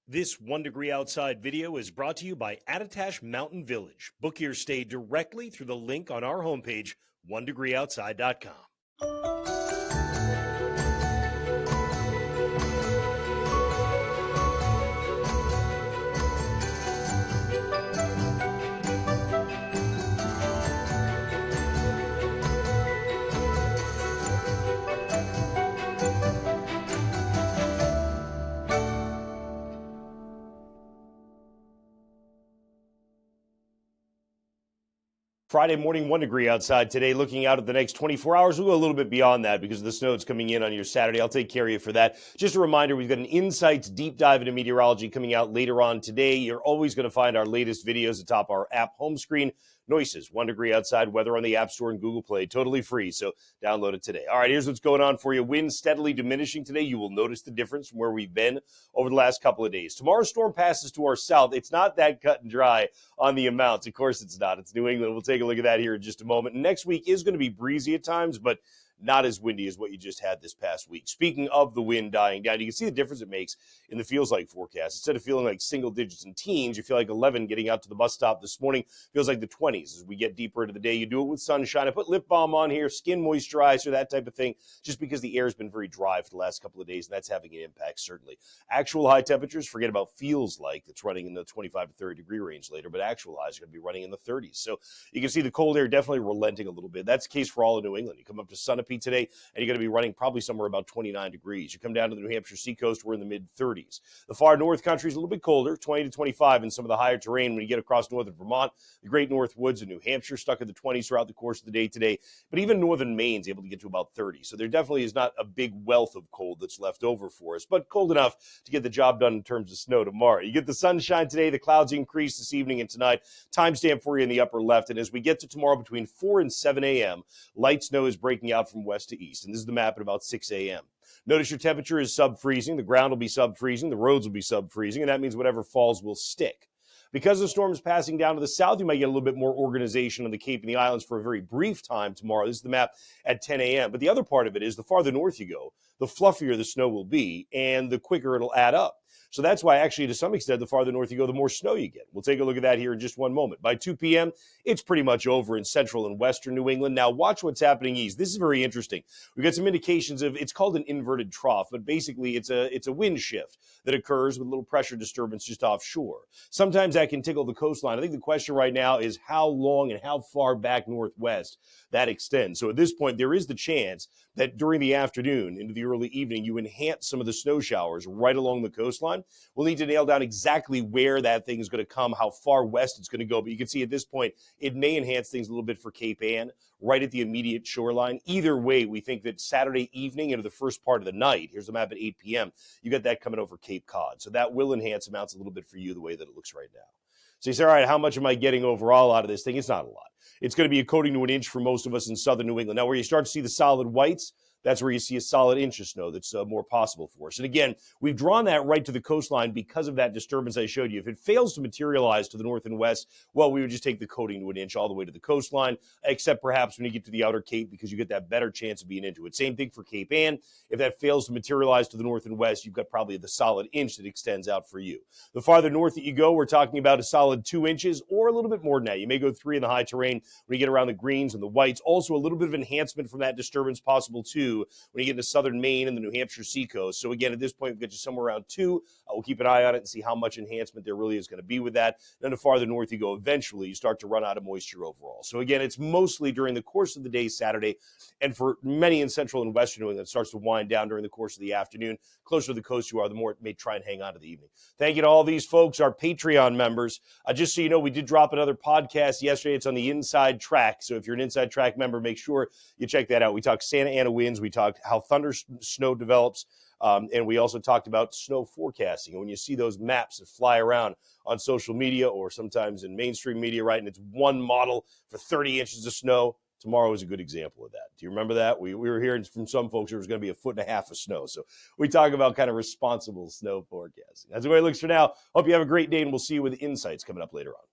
This 1 Degree Outside video is brought to you by Attitash Mountain Village. Book your stay directly through the link on our homepage, onedegreeoutside.com. Friday morning, 1 degree outside today. Looking out at the next 24 hours, we'll go a little bit beyond that because the snow is coming in on your Saturday. I'll take care of you for that. Just a reminder, we've got an Insights deep dive into meteorology coming out later on today. You're always going to find our latest videos atop our app home screen. Noyes, 1 degree outside weather on the App Store and Google Play, totally free, so download it today. All right, here's what's going on for you. Wind steadily diminishing today. You will notice the difference from where we've been over the last couple of days. Tomorrow's storm passes to our south. It's not that cut and dry on the amounts. Of course it's not. It's New England. We'll take a look at that here in just a moment. Next week is going to be breezy at times, but not as windy as what you just had this past week. Speaking of the wind dying down, you can see the difference it makes in the feels like forecast. Instead of feeling like single digits and teens, you feel like 11 getting out to the bus stop this morning. Feels like the 20s as we get deeper into the day. You do it with sunshine. I put lip balm on here, skin moisturizer, that type of thing, just because the air has been very dry for the last couple of days, and that's having an impact, certainly. Actual high temperatures, forget about feels like. It's running in the 25 to 30 degree range later, but actual highs are going to be running in the 30s. So you can see the cold air definitely relenting a little bit. That's the case for all of New England. You come up to Sunapee today, and you're going to be running probably somewhere about 29 degrees. You come down to the New Hampshire seacoast, we're in the mid-30s. The far north country is a little bit colder, 20 to 25 in some of the higher terrain when you get across northern Vermont. The great north woods of New Hampshire stuck in the 20s throughout the course of the day today. But even northern Maine's able to get to about 30. So there definitely is not a big wealth of cold that's left over for us, but cold enough to get the job done in terms of snow tomorrow. You get the sunshine today, the clouds increase this evening and tonight. Timestamp for you in the upper left. And as we get to tomorrow between 4 and 7 a.m., light snow is breaking out from west to east. And this is the map at about 6 a.m. Notice your temperature is sub-freezing. The ground will be sub-freezing. The roads will be sub-freezing. And that means whatever falls will stick. Because the storm is passing down to the south, you might get a little bit more organization on the Cape and the Islands for a very brief time tomorrow. This is the map at 10 a.m. But the other part of it is the farther north you go, the fluffier the snow will be and the quicker it'll add up. So that's why actually to some extent the farther north you go, the more snow you get. We'll take a look at that here in just one moment. By 2 p.m., it's pretty much over in central and western New England. Now watch what's happening east. This is very interesting. We've got some indications of, it's called an inverted trough, but basically it's a wind shift that occurs with a little pressure disturbance just offshore. Sometimes that can tickle the coastline. I think the question right now is how long and how far back northwest that extends. So at this point, there is the chance that during the afternoon into the early evening, you enhance some of the snow showers right along the coastline. We'll need to nail down exactly where that thing is going to come, how far west it's going to go. But you can see at this point, it may enhance things a little bit for Cape Ann, right at the immediate shoreline. Either way, we think that Saturday evening into the first part of the night, here's the map at 8 p.m., you got that coming over Cape Cod. So that will enhance amounts a little bit for you the way that it looks right now. So you say, all right, how much am I getting overall out of this thing? It's not a lot. It's going to be a coating to an inch for most of us in southern New England. Now, where you start to see the solid whites, that's where you see a solid inch of snow that's more possible for us. And again, we've drawn that right to the coastline because of that disturbance I showed you. If it fails to materialize to the north and west, well, we would just take the coating to an inch all the way to the coastline, except perhaps when you get to the outer Cape because you get that better chance of being into it. Same thing for Cape Ann. If that fails to materialize to the north and west, you've got probably the solid inch that extends out for you. The farther north that you go, we're talking about a solid 2 inches or a little bit more than that. You may go 3 in the high terrain when you get around the greens and the whites. Also, a little bit of enhancement from that disturbance possible too when you get into southern Maine and the New Hampshire seacoast. So again, at this point, we've got you somewhere around 2. We'll keep an eye on it and see how much enhancement there really is going to be with that. Then the farther north you go, eventually you start to run out of moisture overall. So again, it's mostly during the course of the day Saturday, and for many in central and western New England, it starts to wind down during the course of the afternoon. Closer to the coast you are, the more it may try and hang on to the evening. Thank you to all these folks, our Patreon members. Just so you know, we did drop another podcast yesterday. It's on the Inside Track. So if you're an Inside Track member, make sure you check that out. We talked Santa Ana winds. We talked how thunder snow develops. And we also talked about snow forecasting. And when you see those maps that fly around on social media or sometimes in mainstream media, right, and it's one model for 30 inches of snow, tomorrow is a good example of that. Do you remember that? We were hearing from some folks there was going to be 1.5 feet of snow. So we talk about kind of responsible snow forecasting. That's the way it looks for now. Hope you have a great day, and we'll see you with insights coming up later on.